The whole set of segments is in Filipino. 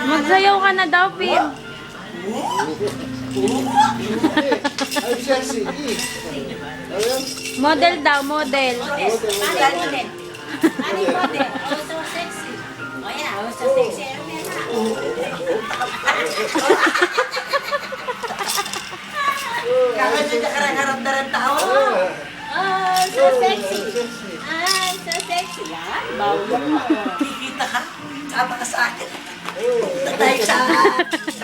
Magsayaw ka na daw, Pim. I'm sexy. Model daw, model. Model. Ano yung model? Oh, so sexy. Oh, yeah. Oh, so sexy. Kakanya ka karang-harap na rin tao. Oh, so sexy. Ah, so sexy. Yan. Bawal mo. Kikita ka. Kata ka sa akin. Tayo sa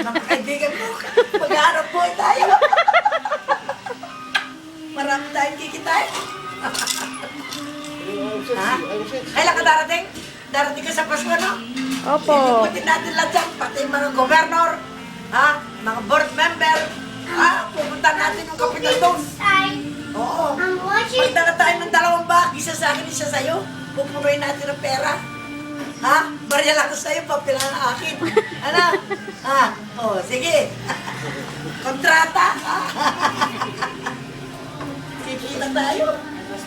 mga kaibigan mo. Mag-aarap po tayo. Marami tayong kikitain. Ha? Kailan ka darating? Darating ka sa Pasko, no? Opo. Iputin natin lang dyan, pati mga governor, ha? Mga board member, ha? Pupunta natin yung kapital doon. Oo. Magdala tayo ng 2 bag, isa sa akin, isa sa'yo. Pupunuin natin ng pera. Ha? Barya lang ko sa'yo, papila ng akin. Ano? Ha? O, sige. Kontrata. Kikita tayo.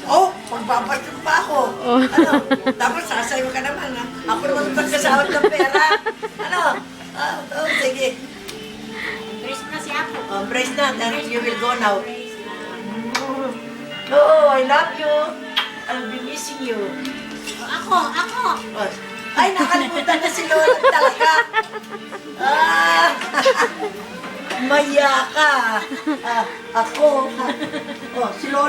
Oh, magbabasyon pa ako. Ano? Tapos sasayo ka naman, ha? Ako naman magkasahod ng pera. Ano? Oh, sige. Brace na si Apo. Oh, brace na, then you will go now. Oh, I love you. I'll be missing you. Ako. Oh. Ay, nakalimutan na si Lola talaga. Ah, maya ka. Ako. Oh, si Lola.